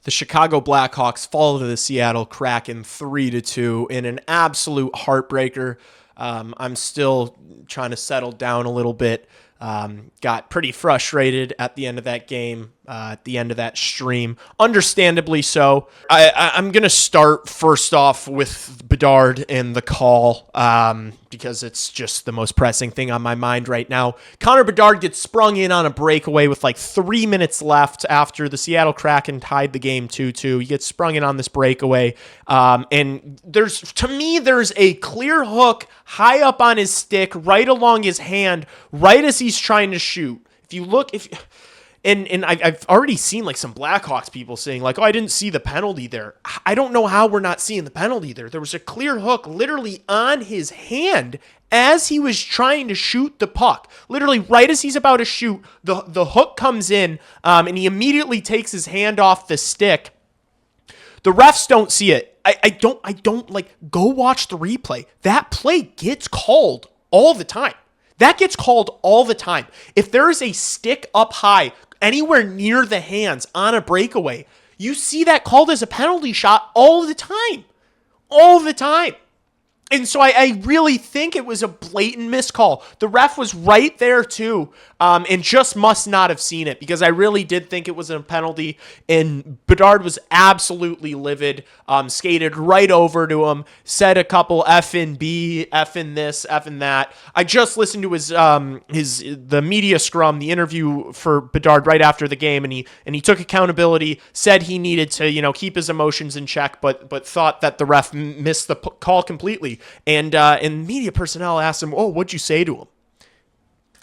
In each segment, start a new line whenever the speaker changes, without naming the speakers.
The Chicago Blackhawks fall to the Seattle Kraken 3-2 in an absolute heartbreaker. I'm still trying to settle down a little bit. Got pretty frustrated at the end of that game, at the end of that stream. Understandably so. I'm going to start first off with Bedard and the call because it's just the most pressing thing on my mind right now. Connor Bedard gets sprung in on a breakaway with like 3 minutes left after the Seattle Kraken tied the game 2-2. He gets sprung in on this breakaway. And there's a clear hook high up on his stick, right along his hand, right as he's trying to shoot. If you look, and I've already seen like some Blackhawks people saying like, oh, I didn't see the penalty there. I don't know how we're not seeing the penalty there. There was a clear hook literally on his hand as he was trying to shoot the puck. Literally right as he's about to shoot, the hook comes in, and he immediately takes his hand off the stick. The refs don't see it. I don't like, go watch the replay. That play gets called all the time. That gets called all the time. If there is a stick up high anywhere near the hands on a breakaway, you see that called as a penalty shot all the time. All the time. And so I really think it was a blatant miscall. The ref was right there too, and just must not have seen it because I really did think it was a penalty. And Bedard was absolutely livid, skated right over to him, said a couple effing B, effing this, effing that. I just listened to the media scrum, the interview for Bedard right after the game, and he took accountability, said he needed to keep his emotions in check, but thought that the ref missed the call completely. And media personnel asked him, "Oh, what'd you say to him?"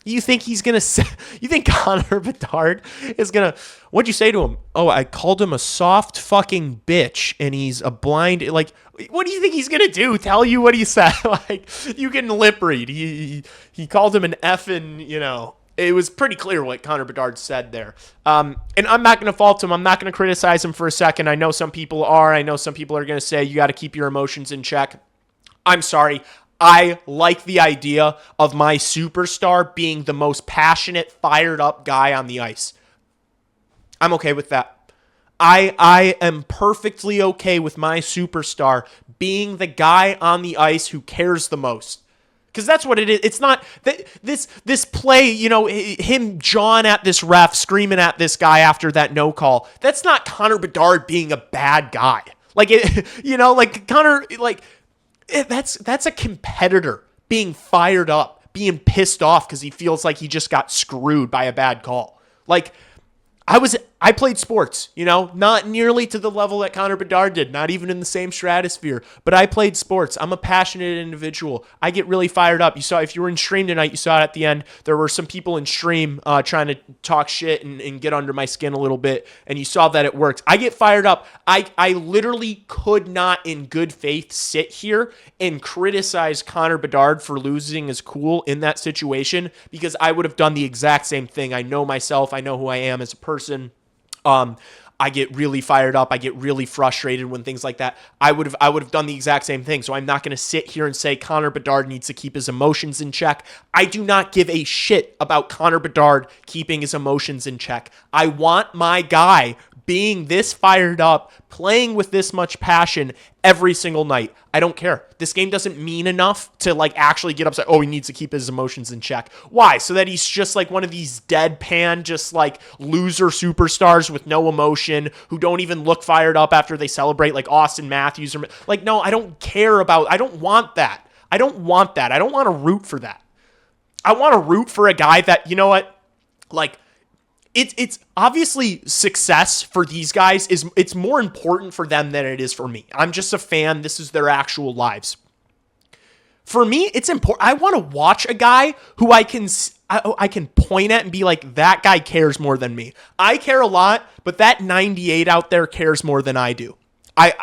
You think he's gonna say? You think Connor Bedard is gonna? What'd you say to him? Oh, I called him a soft fucking bitch, and he's a blind. Like, what do you think he's gonna do? Tell you what he said? Like, you can lip read. He called him an effing. It was pretty clear what Connor Bedard said there. And I'm not going to fault him. I'm not going to criticize him for a second. I know some people are. I know some people are going to say you got to keep your emotions in check. I'm sorry. I like the idea of my superstar being the most passionate, fired up guy on the ice. I'm okay with that. I am perfectly okay with my superstar being the guy on the ice who cares the most. Because that's what it is. It's not that this play, him jawing at this ref, screaming at this guy after that no call. That's not Connor Bedard being a bad guy. Connor, that's a competitor being fired up, being pissed off because he feels like he just got screwed by a bad call. Like, I played sports, not nearly to the level that Connor Bedard did, not even in the same stratosphere, but I played sports. I'm a passionate individual. I get really fired up. You saw, if you were in stream tonight, you saw it at the end, there were some people in stream trying to talk shit and get under my skin a little bit, and you saw that it worked. I get fired up. I literally could not in good faith sit here and criticize Connor Bedard for losing his cool in that situation because I would have done the exact same thing. I know myself. I know who I am as a person. I get really fired up. I get really frustrated when things like that. I would have done the exact same thing. So I'm not going to sit here and say Connor Bedard needs to keep his emotions in check. I do not give a shit about Connor Bedard keeping his emotions in check. I want my guy being this fired up, playing with this much passion every single night. I don't care. This game doesn't mean enough to actually get upset. Oh, he needs to keep his emotions in check. Why? So that he's just like one of these deadpan, just loser superstars with no emotion who don't even look fired up after they celebrate like Austin Matthews or no, I don't care about, I don't want that. I don't want that. I don't want to root for that. I want to root for a guy that, It's obviously success for these guys it's more important for them than it is for me. I'm just a fan. This is their actual lives. For me, it's important. I want to watch a guy who I can point at and be like, that guy cares more than me. I care a lot, but that 98 out there cares more than I do. I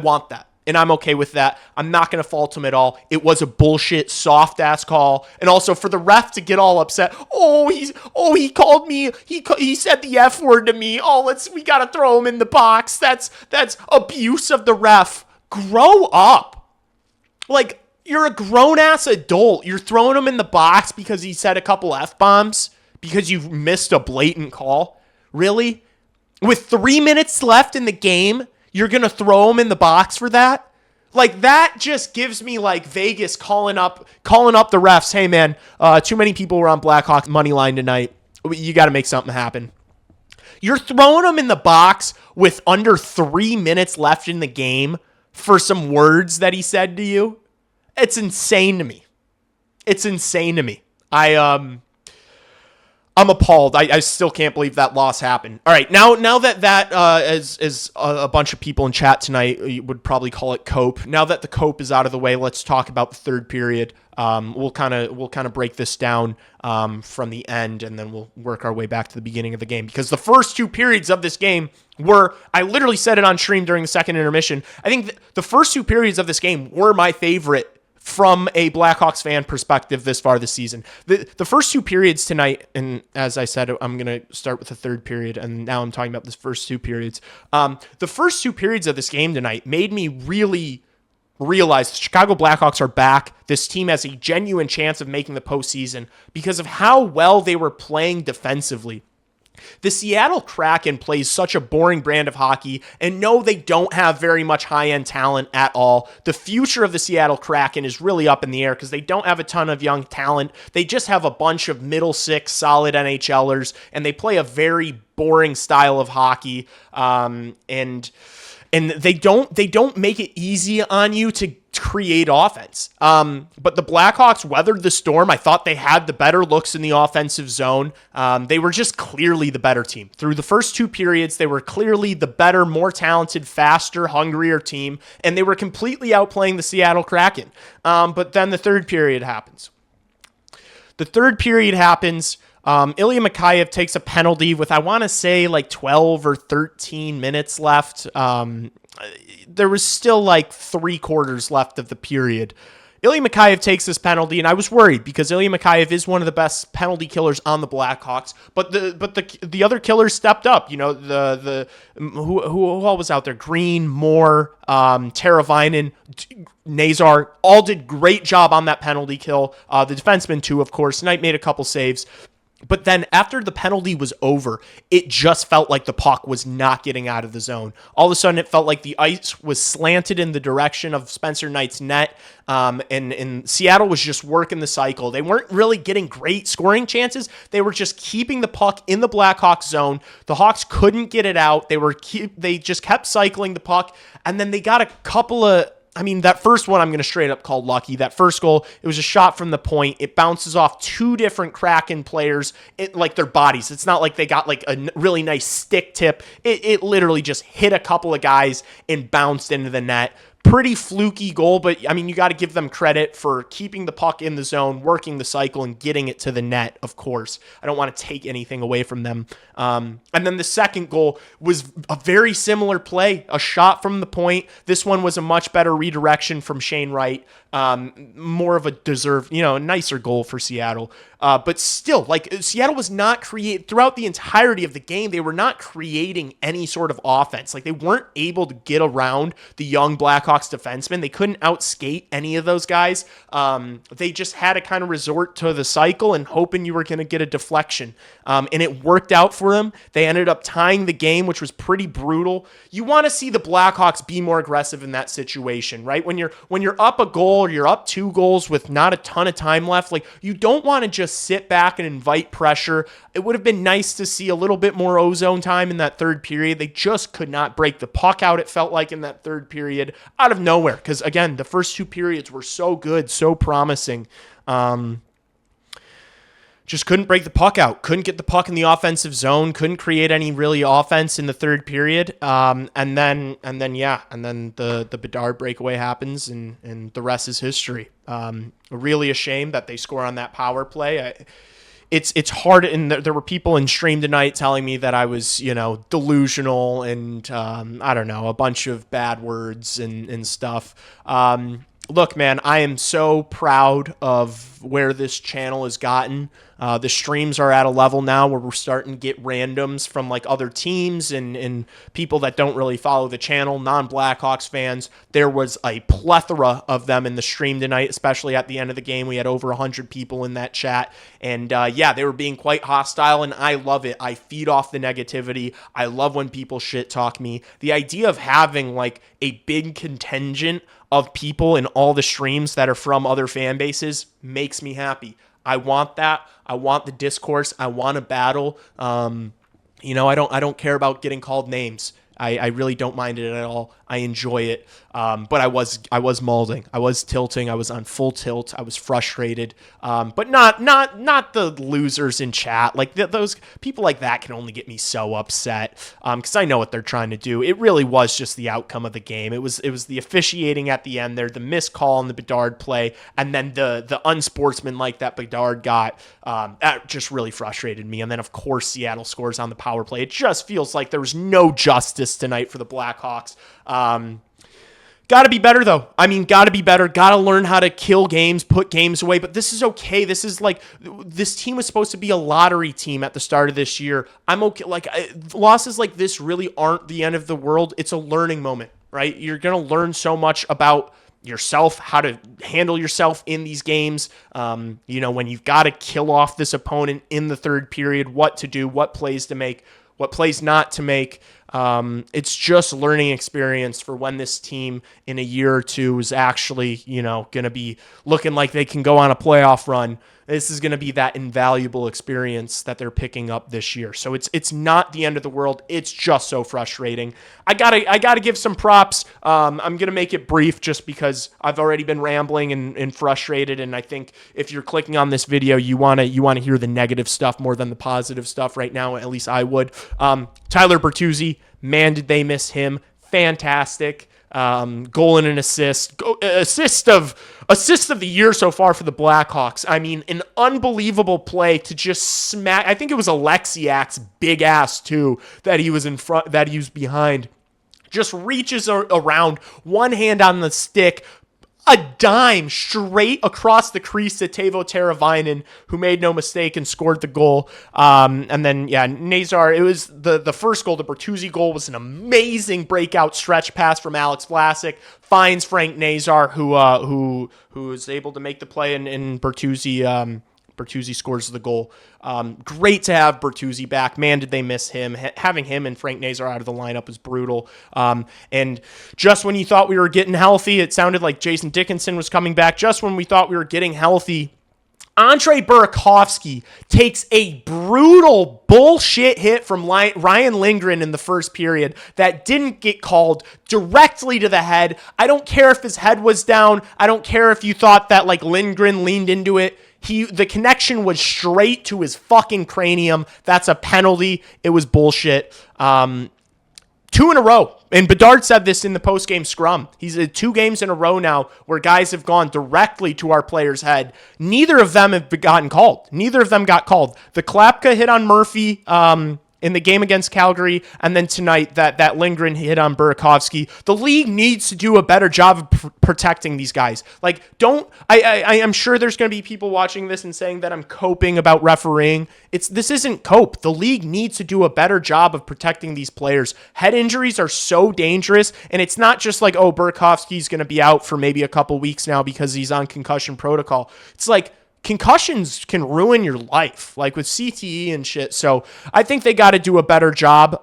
want that. And I'm okay with that. I'm not going to fault him at all. It was a bullshit, soft-ass call. And also for the ref to get all upset. He called me. He said the F word to me. We got to throw him in the box. That's abuse of the ref. Grow up. You're a grown-ass adult. You're throwing him in the box because he said a couple F-bombs? Because you missed a blatant call? Really? With 3 minutes left in the game, you're going to throw him in the box for that? Like, that just gives me like Vegas calling up the refs. Hey man, too many people were on Blackhawks money line tonight. You got to make something happen. You're throwing him in the box with under 3 minutes left in the game for some words that he said to you. It's insane to me. It's insane to me. I'm appalled. I still can't believe that loss happened. All right, now that as a bunch of people in chat tonight you would probably call it cope. Now that the cope is out of the way, let's talk about the third period. We'll kind of break this down from the end, and then we'll work our way back to the beginning of the game, because the first two periods of this game were, I literally said it on stream during the second intermission, I think the first two periods of this game were my favorite from a Blackhawks fan perspective this far this season. The first two periods tonight, and as I said, I'm going to start with the third period, and now I'm talking about the first two periods. The first two periods of this game tonight made me really realize the Chicago Blackhawks are back. This team has a genuine chance of making the postseason because of how well they were playing defensively. The Seattle Kraken plays such a boring brand of hockey, and no, they don't have very much high-end talent at all. The future of the Seattle Kraken is really up in the air because they don't have a ton of young talent. They just have a bunch of middle six solid NHLers, and they play a very boring style of hockey. And they don't make it easy on you to create offense. But the Blackhawks weathered the storm. I thought they had the better looks in the offensive zone. They were just clearly the better team. Through the first two periods, they were clearly the better, more talented, faster, hungrier team, and they were completely outplaying the Seattle Kraken. But then the third period happens. Ilya Mikheyev takes a penalty with, I want to say, like 12 or 13 minutes left. There was still like 3/4 left of the period. Ilya Mikheyev takes this penalty, and I was worried because Ilya Mikheyev is one of the best penalty killers on the Blackhawks. But the other killers stepped up. You know, who all was out there? Green, Moore, Teravainen, Nazar, all did great job on that penalty kill. The defenseman too, of course. Knight made a couple saves. But then after the penalty was over, it just felt like the puck was not getting out of the zone. All of a sudden, it felt like the ice was slanted in the direction of Spencer Knight's net, and Seattle was just working the cycle. They weren't really getting great scoring chances. They were just keeping the puck in the Blackhawks zone. The Hawks couldn't get it out. They just kept cycling the puck, and then they got a couple of... I mean, that first one I'm going to straight up call lucky. That first goal, it was a shot from the point. It bounces off two different Kraken players, like their bodies. It's not like they got like a really nice stick tip. It literally just hit a couple of guys and bounced into the net. Pretty fluky goal, but I mean, you got to give them credit for keeping the puck in the zone, working the cycle, and getting it to the net, of course. I don't want to take anything away from them. And then the second goal was a very similar play, a shot from the point. This one was a much better redirection from Shane Wright. More of a deserved, a nicer goal for Seattle. But still, like, Seattle was not throughout the entirety of the game, they were not creating any sort of offense. Like, they weren't able to get around the young Blackhawks defensemen. They couldn't outskate any of those guys. They just had to kind of resort to the cycle and hoping you were going to get a deflection. And it worked out for them. They ended up tying the game, which was pretty brutal. You want to see the Blackhawks be more aggressive in that situation, right? When you're up a goal or you're up 2 goals with not a ton of time left, like, you don't want to just sit back and invite pressure. It would have been nice to see a little bit more ozone time in that third period. They just could not break the puck out, it felt like, in that third period out of nowhere. Because, again, the first 2 periods were so good, so promising. Just couldn't break the puck out. Couldn't get the puck in the offensive zone. Couldn't create any really offense in the third period. And then the Bedard breakaway happens, and the rest is history. Really a shame that they score on that power play. It's hard, and there were people in stream tonight telling me that I was, delusional and I don't know, a bunch of bad words and stuff. Look, man, I am so proud of where this channel has gotten. The streams are at a level now where we're starting to get randoms from like other teams and people that don't really follow the channel, non-Blackhawks fans. There was a plethora of them in the stream tonight, especially at the end of the game. We had over 100 people in that chat. And yeah, they were being quite hostile, and I love it. I feed off the negativity. I love when people shit talk me. The idea of having like a big contingent of people in all the streams that are from other fan bases makes me happy. I want that. I want the discourse. I want a battle. You know, I don't care about getting called names. I really don't mind it at all. I enjoy it. But I was mauling. I was tilting. I was on full tilt. I was frustrated. But not the losers in chat. Like those people like that can only get me so upset. Because I know what they're trying to do. It really was just the outcome of the game. It was the officiating at the end there, the missed call on the Bedard play, and then the unsportsmanlike that Bedard got. That just really frustrated me. And then of course Seattle scores on the power play. It just feels like there was no justice tonight for the Blackhawks. Got to be better, though. I mean, got to be better. Got to learn how to kill games, put games away. But this is okay. This is like, this team was supposed to be a lottery team at the start of this year. I'm okay. Like, losses like this really aren't the end of the world. It's a learning moment, right? You're going to learn so much about yourself, how to handle yourself in these games. You know, when you've got to kill off this opponent in the third period, what to do, what plays to make, what plays not to make. It's just learning experience for when this team in a year or two is actually, you know, going to be looking like they can go on a playoff run. This is going to be that invaluable experience that they're picking up this year. So it's not the end of the world. It's just so frustrating. I gotta give some props. I'm going to make it brief just because I've already been rambling and frustrated. And I think if you're clicking on this video, you want to hear the negative stuff more than the positive stuff right now. At least I would. Tyler Bertuzzi, man, did they miss him. Fantastic. Goal and an assist. Assist of the year so far for the Blackhawks. I mean, an unbelievable play to just smack. I think it was Alexiak's big ass too that he was in front, that he was behind. Just reaches around, one hand on the stick, a dime straight across the crease to Teuvo Teravainen, who made no mistake and scored the goal. And then, yeah, Nazar, it was the first goal. The Bertuzzi goal was an amazing breakout stretch pass from Alex Vlasic. Finds Frank Nazar, who is able to make the play, and Bertuzzi scores the goal. Great to have Bertuzzi back. Man, did they miss him. Having him and Frank Nazar out of the lineup is brutal. And just when you thought we were getting healthy, it sounded like Jason Dickinson was coming back. Just when we thought we were getting healthy, Andrei Burakovsky takes a brutal bullshit hit from Ryan Lindgren in the first period that didn't get called, directly to the head. I don't care if his head was down. I don't care if you thought that like Lindgren leaned into it. The connection was straight to his fucking cranium. That's a penalty. It was bullshit. 2 in a row. And Bedard said this in the post-game scrum. He's 2 games in a row now where guys have gone directly to our player's head. Neither of them have gotten called. Neither of them got called. The Klapka hit on Murphy in the game against Calgary, and then tonight that Lindgren hit on Burakovsky. The league needs to do a better job of protecting these guys. Like, I am sure there's going to be people watching this and saying that I'm coping about refereeing. This isn't cope. The league needs to do a better job of protecting these players. Head injuries are so dangerous, and it's not just like, oh, Burakovsky's going to be out for maybe a couple weeks now because he's on concussion protocol. It's like, concussions can ruin your life, like with CTE and shit. So I think they got to do a better job.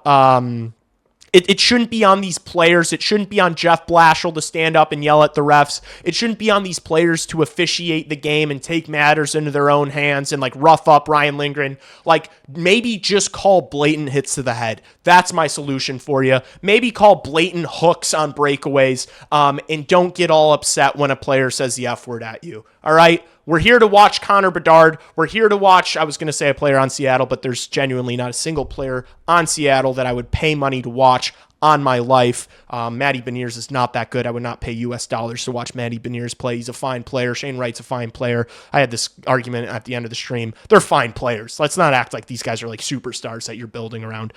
It shouldn't be on these players. It shouldn't be on Jeff Blashill to stand up and yell at the refs. It shouldn't be on these players to officiate the game and take matters into their own hands and like rough up Ryan Lindgren. Like, maybe just call blatant hits to the head. That's my solution for you. Maybe call blatant hooks on breakaways, and don't get all upset when a player says the F word at you. All right? We're here to watch Connor Bedard. We're here to watch, I was going to say a player on Seattle, but there's genuinely not a single player on Seattle that I would pay money to watch on my life. Matty Beniers is not that good. I would not pay US dollars to watch Matty Beniers play. He's a fine player. Shane Wright's a fine player. I had this argument at the end of the stream. They're fine players. Let's not act like these guys are like superstars that you're building around.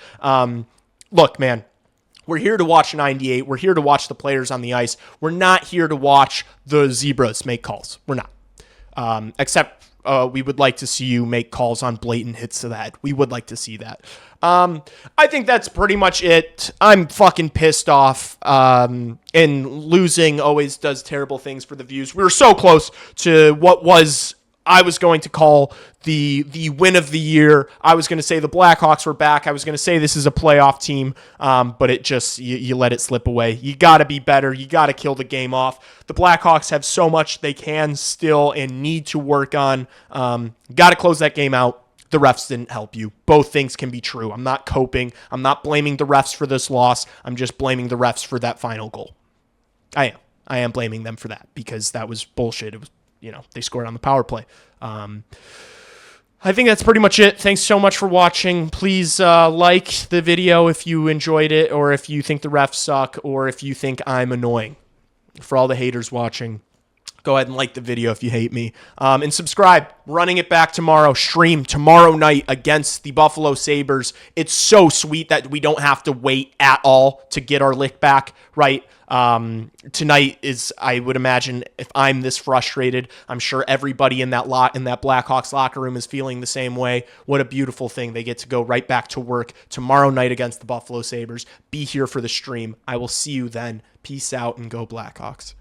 Look, man. We're here to watch 98. We're here to watch the players on the ice. We're not here to watch the Zebras make calls. We're not. Except we would like to see you make calls on blatant hits to the head. We would like to see that. I think that's pretty much it. I'm fucking pissed off. And losing always does terrible things for the views. We were so close to what I was going to call the win of the year. I was going to say the Blackhawks were back. I was going to say this is a playoff team, but it just, you let it slip away. You got to be better. You got to kill the game off. The Blackhawks have so much they can still and need to work on. Got to close that game out. The refs didn't help you. Both things can be true. I'm not coping. I'm not blaming the refs for this loss. I'm just blaming the refs for that final goal. I am blaming them for that because that was bullshit. It was, they scored on the power play. I think that's pretty much it. Thanks so much for watching. Please like the video if you enjoyed it, or if you think the refs suck, or if you think I'm annoying. For all the haters watching, go ahead and like the video if you hate me. And subscribe. Running it back tomorrow. Stream tomorrow night against the Buffalo Sabres. It's so sweet that we don't have to wait at all to get our lick back, right? Tonight is, I would imagine, if I'm this frustrated, I'm sure everybody in that Blackhawks locker room is feeling the same way. What a beautiful thing. They get to go right back to work tomorrow night against the Buffalo Sabres. Be here for the stream. I will see you then. Peace out and go Blackhawks.